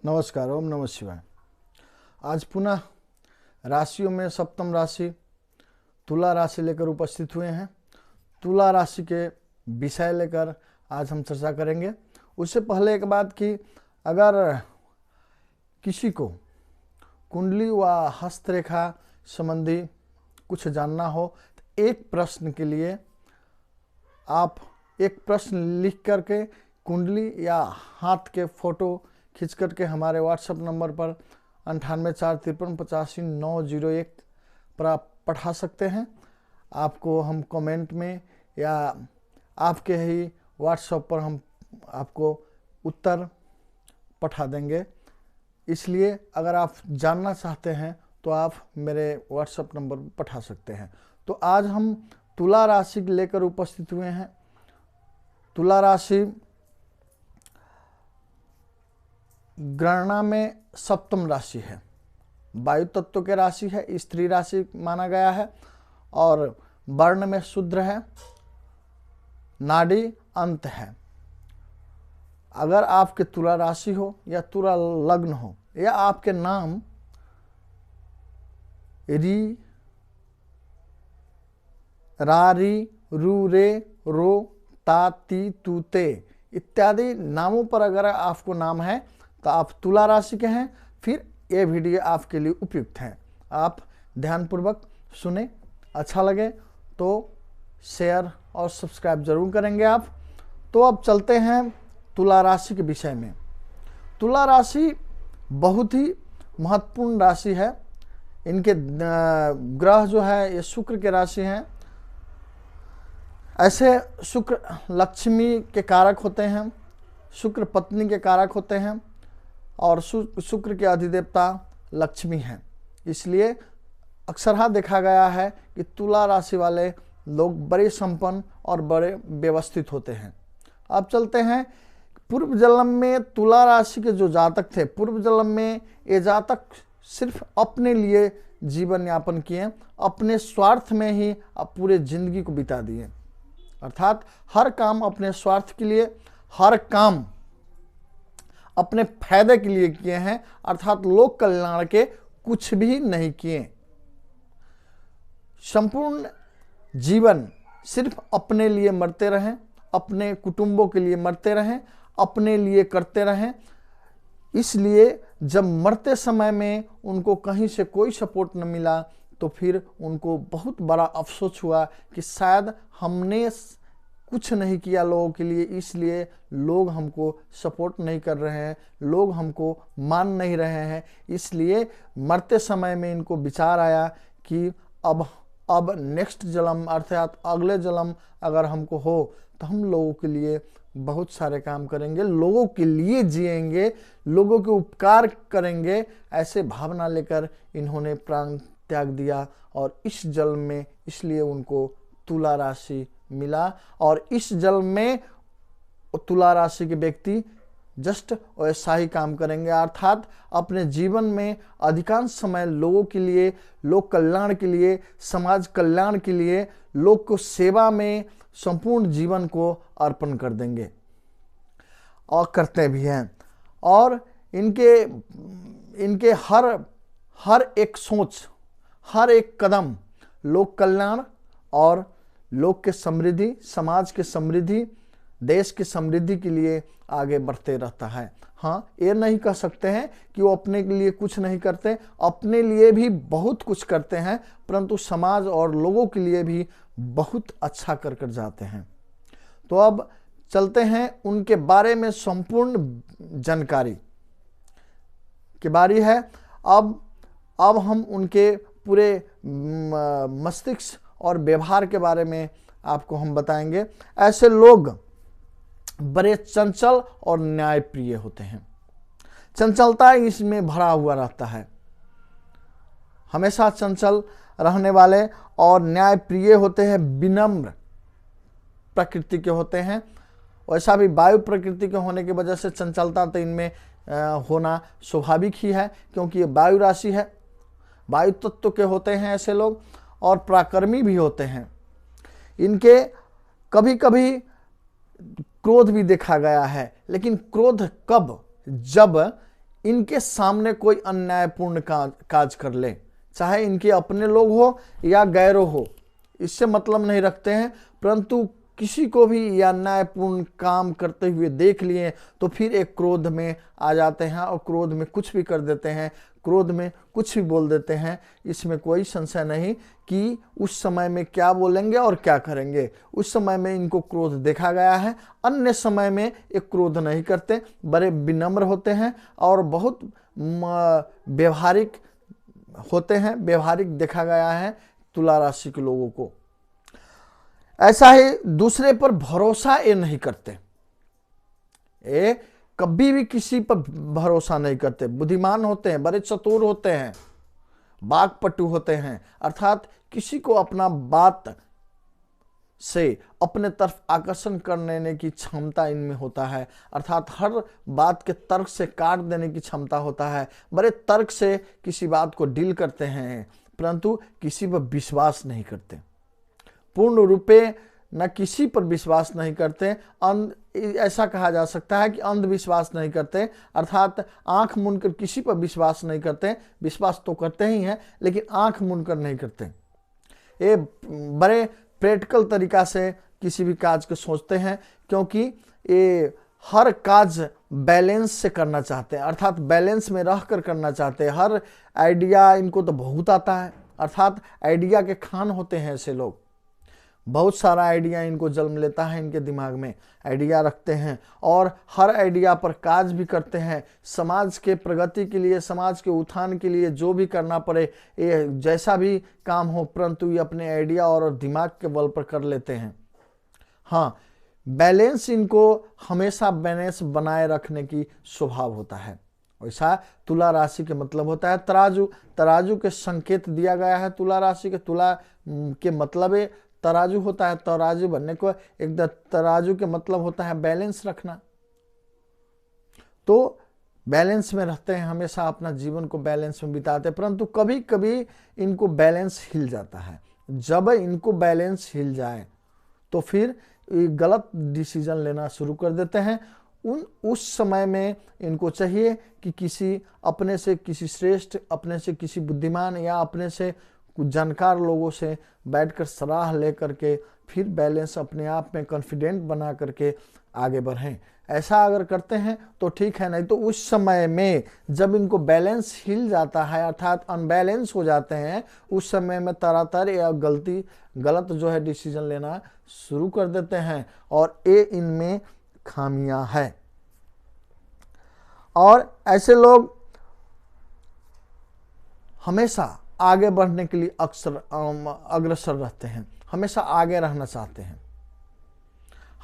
नमस्कार, ओम नमः शिवाय। आज पुनः राशियों में सप्तम राशि तुला राशि लेकर उपस्थित हुए हैं। तुला राशि के विषय लेकर आज हम चर्चा करेंगे। उससे पहले एक बात कि अगर किसी को कुंडली व हस्तरेखा संबंधी कुछ जानना हो तो एक प्रश्न के लिए आप एक प्रश्न लिख करके कुंडली या हाथ के फोटो खींच करके हमारे व्हाट्सएप नंबर पर 9845535901 पर आप पठा सकते हैं। आपको हम कमेंट में या आपके ही व्हाट्सएप पर हम आपको उत्तर पठा देंगे। इसलिए अगर आप जानना चाहते हैं तो आप मेरे व्हाट्सएप नंबर पर पठा सकते हैं। तो आज हम तुला राशि लेकर उपस्थित हुए हैं। तुला राशि गणना में सप्तम राशि है, वायु तत्व के राशि है, स्त्री राशि माना गया है और वर्ण में शूद्र है, नाड़ी अंत है। अगर आपके तुला राशि हो या तुला लग्न हो या आपके नाम री, रा, री, रू, रे, रो, ता, ती, तू, ते इत्यादि नामों पर अगर आपको नाम है तो आप तुला राशि के हैं। फिर ये वीडियो आपके लिए उपयुक्त है। आप ध्यानपूर्वक सुने, अच्छा लगे तो शेयर और सब्सक्राइब जरूर करेंगे आप। तो अब चलते हैं तुला राशि के विषय में। तुला राशि बहुत ही महत्वपूर्ण राशि है। इनके ग्रह जो है ये शुक्र के राशि हैं। ऐसे शुक्र लक्ष्मी के कारक होते हैं, शुक्र पत्नी के कारक होते हैं और शुक्र के अधिदेवता लक्ष्मी हैं। इसलिए अक्सरहा देखा गया है कि तुला राशि वाले लोग बड़े संपन्न और बड़े व्यवस्थित होते हैं। अब चलते हैं पूर्व जन्म में तुला राशि के जो जातक थे, पूर्व जन्म में ये जातक सिर्फ अपने लिए जीवन यापन किए, अपने स्वार्थ में ही अब पूरे जिंदगी को बिता दिए। अर्थात हर काम अपने स्वार्थ के लिए, हर काम अपने फायदे के लिए किए हैं, अर्थात लोक कल्याण के कुछ भी नहीं किए। संपूर्ण जीवन सिर्फ अपने लिए मरते रहें, अपने कुटुंबों के लिए मरते रहें, अपने लिए करते रहें। इसलिए जब मरते समय में उनको कहीं से कोई सपोर्ट न मिला तो फिर उनको बहुत बड़ा अफसोस हुआ कि शायद हमने कुछ नहीं किया लोगों के लिए, इसलिए लोग हमको सपोर्ट नहीं कर रहे हैं, लोग हमको मान नहीं रहे हैं। इसलिए मरते समय में इनको विचार आया कि अब नेक्स्ट जन्म अर्थात अगले जन्म अगर हमको हो तो हम लोगों के लिए बहुत सारे काम करेंगे, लोगों के लिए जिएंगे, लोगों के उपकार करेंगे। ऐसे भावना लेकर इन्होंने प्राण त्याग दिया और इस जन्म में इसलिए उनको तुला राशि मिला। और इस जन्म में तुला राशि के व्यक्ति जस्ट वैसा ही काम करेंगे, अर्थात अपने जीवन में अधिकांश समय लोगों के लिए, लोक कल्याण के लिए, समाज कल्याण के लिए, लोग को सेवा में संपूर्ण जीवन को अर्पण कर देंगे और करते भी हैं। और इनके हर एक सोच, हर एक कदम लोक कल्याण और लोक के समृद्धि, समाज के समृद्धि, देश की समृद्धि के लिए आगे बढ़ते रहता है। हाँ, ये नहीं कह सकते हैं कि वो अपने के लिए कुछ नहीं करते, अपने लिए भी बहुत कुछ करते हैं, परंतु समाज और लोगों के लिए भी बहुत अच्छा कर कर जाते हैं। तो अब चलते हैं उनके बारे में संपूर्ण जानकारी की बारी है। अब हम उनके पूरे मस्तिष्क और व्यवहार के बारे में आपको हम बताएंगे। ऐसे लोग बड़े चंचल और न्यायप्रिय होते हैं। चंचलता इसमें भरा हुआ रहता है। हमेशा चंचल रहने वाले और न्यायप्रिय होते हैं, विनम्र प्रकृति के होते हैं। वैसा भी वायु प्रकृति के होने की वजह से चंचलता तो इनमें होना स्वाभाविक ही है, क्योंकि ये वायु राशि है, वायु तत्व के होते हैं ऐसे लोग। और पराक्रमी भी होते हैं। इनके कभी कभी क्रोध भी देखा गया है, लेकिन क्रोध कब, जब इनके सामने कोई अन्यायपूर्ण काज कर ले, चाहे इनके अपने लोग हो या गैरों हो, इससे मतलब नहीं रखते हैं, परंतु किसी को भी यह अन्यायपूर्ण काम करते हुए देख लिए तो फिर एक क्रोध में आ जाते हैं और क्रोध में कुछ भी कर देते हैं, क्रोध में कुछ भी बोल देते हैं। इसमें कोई संशय नहीं कि उस समय में क्या बोलेंगे और क्या करेंगे। उस समय में इनको क्रोध देखा गया है, अन्य समय में एक क्रोध नहीं करते, बड़े विनम्र होते हैं और बहुत व्यवहारिक होते हैं। व्यवहारिक देखा गया है तुला राशि के लोगों को। ऐसा ही दूसरे पर भरोसा ये नहीं करते, ये कभी भी किसी पर भरोसा नहीं करते। बुद्धिमान होते हैं, बड़े चतुर होते हैं, वाक्पटु होते हैं, अर्थात किसी को अपना बात से अपने तरफ आकर्षण करने की क्षमता इनमें होता है, अर्थात हर बात के तर्क से काट देने की क्षमता होता है। बड़े तर्क से किसी बात को डील करते हैं, परंतु किसी पर विश्वास नहीं करते, पूर्ण रूपे न किसी पर विश्वास नहीं करते। ऐसा कहा जा सकता है कि अंधविश्वास नहीं करते, अर्थात आंख मूंदकर किसी पर विश्वास नहीं करते। विश्वास तो करते ही हैं लेकिन आंख मूंदकर नहीं करते। ये बड़े प्रैक्टिकल तरीका से किसी भी काज को सोचते हैं, क्योंकि ये हर काज बैलेंस से करना चाहते हैं, अर्थात बैलेंस में रह कर करना चाहते हैं। हर आइडिया इनको तो बहुत आता है, अर्थात आइडिया के खान होते हैं ऐसे लोग। बहुत सारा आइडिया इनको जन्म लेता है, इनके दिमाग में आइडिया रखते हैं और हर आइडिया पर काज भी करते हैं। समाज के प्रगति के लिए, समाज के उत्थान के लिए जो भी करना पड़े, ये जैसा भी काम हो, परंतु ये अपने आइडिया और दिमाग के बल पर कर लेते हैं। हाँ, बैलेंस इनको हमेशा बैलेंस बनाए रखने की स्वभाव होता है। वैसा तुला राशि के मतलब होता है तराजू। तराजू के संकेत दिया गया है तुला राशि के। तुला के मतलब तराजू होता है, तराजू बनने को एक तराजू के मतलब होता है बैलेंस रखना। तो बैलेंस में रहते हैं, हमेशा अपना जीवन को बैलेंस में बिताते हैं, परंतु कभी कभी इनको बैलेंस हिल जाता है। जब इनको बैलेंस हिल जाए तो फिर ये गलत डिसीजन लेना शुरू कर देते हैं। उस समय में इनको चाहिए कि किसी अपने से किसी श्रेष्ठ, अपने से किसी बुद्धिमान या अपने से कुछ जानकार लोगों से बैठकर सलाह लेकर के फिर बैलेंस अपने आप में कॉन्फिडेंट बना करके आगे बढ़ें। ऐसा अगर करते हैं तो ठीक है, नहीं तो उस समय में जब इनको बैलेंस हिल जाता है, अर्थात अनबैलेंस हो जाते हैं, उस समय में तरह या गलत जो है डिसीजन लेना शुरू कर देते हैं और ये इनमें खामियां है। और ऐसे लोग हमेशा आगे बढ़ने के लिए अग्रसर रहते हैं, हमेशा आगे रहना चाहते हैं,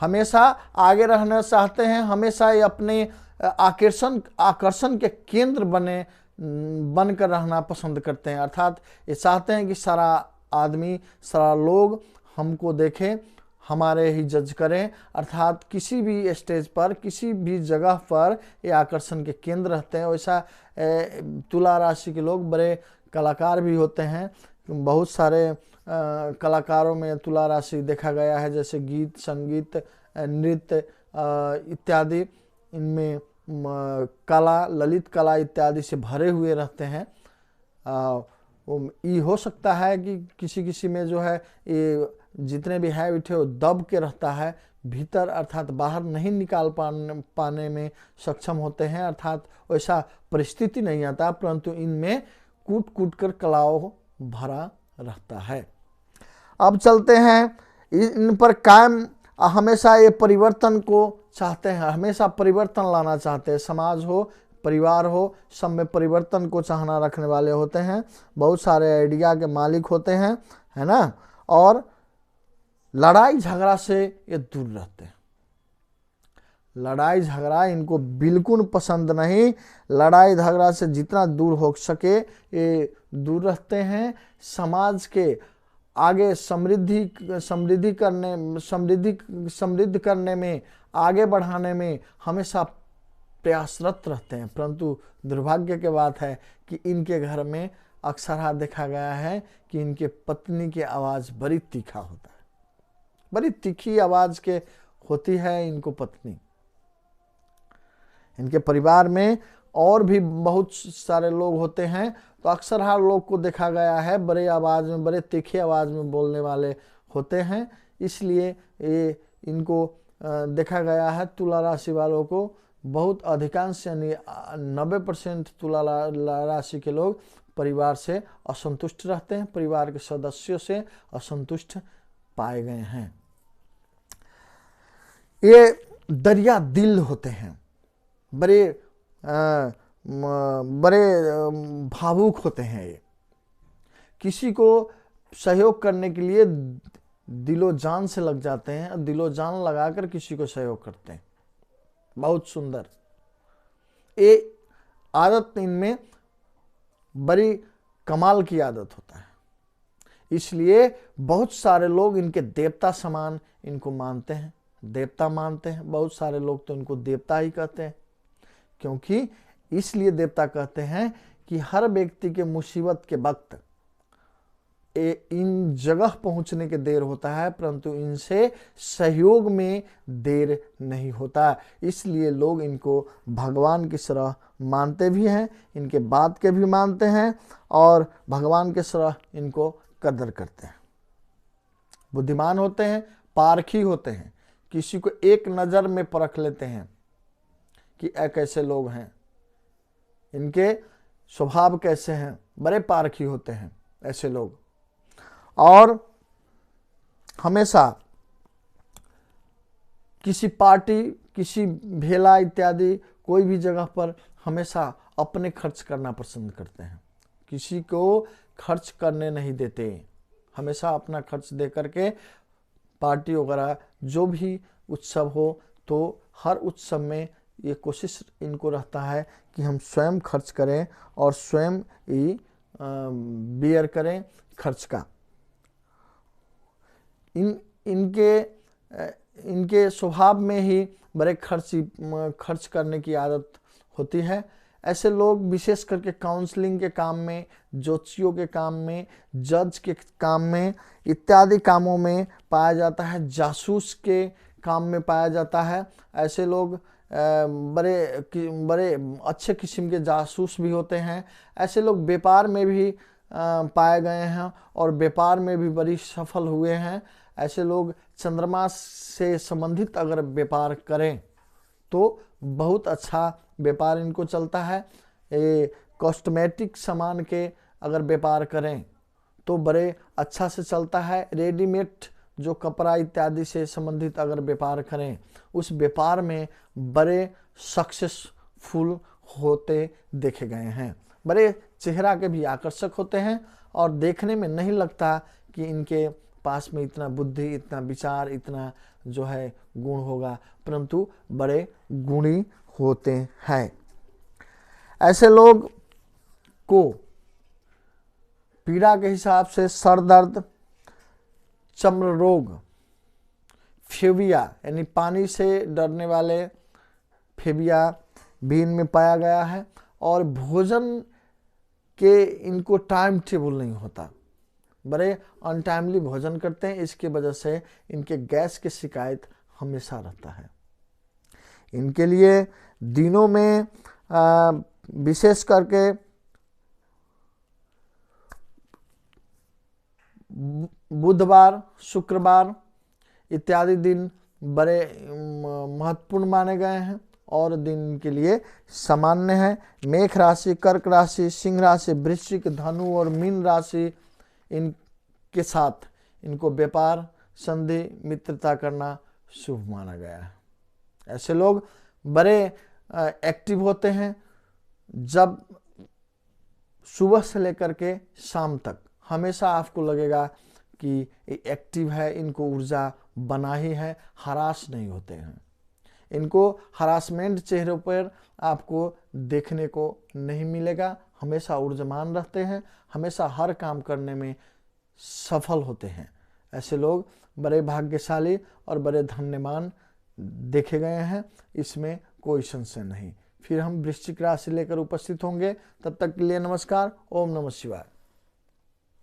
हमेशा आगे रहना चाहते हैं, हमेशा ये अपने आकर्षण के केंद्र बनकर रहना पसंद करते हैं। अर्थात ये चाहते हैं कि सारा आदमी, सारा लोग हमको देखें, हमारे ही जज करें, अर्थात किसी भी स्टेज पर, किसी भी जगह पर ये आकर्षण के केंद्र रहते हैं। वैसा तुला राशि के लोग बड़े कलाकार भी होते हैं। बहुत सारे कलाकारों में तुला राशि देखा गया है, जैसे गीत, संगीत, नृत्य इत्यादि, इनमें कला, ललित कला इत्यादि से भरे हुए रहते हैं। ये हो सकता है कि किसी में जो है ये जितने भी हैबिट है वो दब के रहता है भीतर, अर्थात बाहर नहीं निकाल पाने में सक्षम होते हैं, अर्थात वैसा परिस्थिति नहीं आता, परंतु इनमें कूट कर कलाओं भरा रहता है। अब चलते हैं इन पर कायम, हमेशा ये परिवर्तन को चाहते हैं, हमेशा परिवर्तन लाना चाहते हैं। समाज हो, परिवार हो, सब में परिवर्तन को चाहना रखने वाले होते हैं। बहुत सारे आइडिया के मालिक होते हैं, है ना। और लड़ाई झगड़ा से ये दूर रहते हैं। लड़ाई झगड़ा इनको बिल्कुल पसंद नहीं। लड़ाई झगड़ा से जितना दूर हो सके ये दूर रहते हैं। समाज के आगे समृद्ध करने में, आगे बढ़ाने में हमेशा प्रयासरत रहते हैं। परंतु दुर्भाग्य की बात है कि इनके घर में अक्सर देखा गया है कि इनके पत्नी की आवाज़ बड़ी तीखा होता है, बड़ी तीखी आवाज़ के होती है इनको पत्नी। इनके परिवार में और भी बहुत सारे लोग होते हैं, तो अक्सर हर लोग को देखा गया है बड़े आवाज़ में, बड़े तीखे आवाज़ में बोलने वाले होते हैं। इसलिए ये इनको देखा गया है तुला राशि वालों को बहुत अधिकांश यानी 90% तुला राशि के लोग परिवार से असंतुष्ट रहते हैं, परिवार के सदस्यों से असंतुष्ट पाए गए हैं। ये दरिया दिल होते हैं, बड़े भावुक होते हैं। ये किसी को सहयोग करने के लिए दिलो जान से लग जाते हैं और दिलो जान लगाकर किसी को सहयोग करते हैं। बहुत सुंदर ये आदत इनमें बड़ी कमाल की आदत होता है। इसलिए बहुत सारे लोग इनके देवता समान इनको मानते हैं, देवता मानते हैं। बहुत सारे लोग तो इनको देवता ही कहते हैं, क्योंकि इसलिए देवता कहते हैं कि हर व्यक्ति के मुसीबत के वक्त इन जगह पहुंचने के देर होता है, परंतु इनसे सहयोग में देर नहीं होता। इसलिए लोग इनको भगवान की तरह मानते भी हैं, इनके बात के भी मानते हैं और भगवान के तरह इनको कदर करते हैं। बुद्धिमान होते हैं, पारखी होते हैं, किसी को एक नज़र में परख लेते हैं कि कैसे लोग हैं, इनके स्वभाव कैसे हैं, बड़े पारखी होते हैं ऐसे लोग। और हमेशा किसी पार्टी, किसी भेला इत्यादि कोई भी जगह पर हमेशा अपने खर्च करना पसंद करते हैं, किसी को खर्च करने नहीं देते। हमेशा अपना खर्च दे करके पार्टी वगैरह जो भी उत्सव हो, तो हर उत्सव में ये कोशिश इनको रहता है कि हम स्वयं खर्च करें और स्वयं ही बियर करें खर्च का। इनके स्वभाव में ही बड़े खर्च करने की आदत होती है। ऐसे लोग विशेष करके काउंसलिंग के काम में, ज्योतिषियों के काम में, जज के काम में इत्यादि कामों में पाया जाता है, जासूस के काम में पाया जाता है। ऐसे लोग बड़े अच्छे किस्म के जासूस भी होते हैं। ऐसे लोग व्यापार में भी पाए गए हैं और व्यापार में भी बड़ी सफल हुए हैं। ऐसे लोग चंद्रमा से संबंधित अगर व्यापार करें तो बहुत अच्छा व्यापार इनको चलता है। ये कॉस्मेटिक सामान के अगर व्यापार करें तो बड़े अच्छा से चलता है। रेडीमेड जो कपड़ा इत्यादि से संबंधित अगर व्यापार करें, उस व्यापार में बड़े सक्सेसफुल होते देखे गए हैं। बड़े चेहरा के भी आकर्षक होते हैं और देखने में नहीं लगता कि इनके पास में इतना बुद्धि, इतना विचार, इतना जो है गुण होगा, परंतु बड़े गुणी होते हैं। ऐसे लोग को पीड़ा के हिसाब से सर दर्द, चर्म रोग, फेबिया यानी पानी से डरने वाले फेबिया भी इनमें पाया गया है। और भोजन के इनको टाइम टेबल नहीं होता, बड़े अनटाइमली भोजन करते हैं। इसकी वजह से इनके गैस की शिकायत हमेशा रहता है। इनके लिए दिनों में विशेष करके बुधवार, शुक्रवार इत्यादि दिन बड़े महत्वपूर्ण माने गए हैं और दिन के लिए सामान्य है। मेष राशि, कर्क राशि, सिंह राशि, वृश्चिक, धनु और मीन राशि इनके साथ इनको व्यापार, संधि, मित्रता करना शुभ माना गया है। ऐसे लोग बड़े एक्टिव होते हैं। जब सुबह से लेकर के शाम तक हमेशा आपको लगेगा कि एक्टिव है, इनको ऊर्जा बना ही है, हरास नहीं होते हैं। इनको हरासमेंट चेहरे पर आपको देखने को नहीं मिलेगा, हमेशा ऊर्जावान रहते हैं, हमेशा हर काम करने में सफल होते हैं। ऐसे लोग बड़े भाग्यशाली और बड़े धन्यवान देखे गए हैं, इसमें कोई संशय नहीं। फिर हम वृश्चिक राशि लेकर उपस्थित होंगे, तब तक के लिए नमस्कार। ओम नमः शिवाय।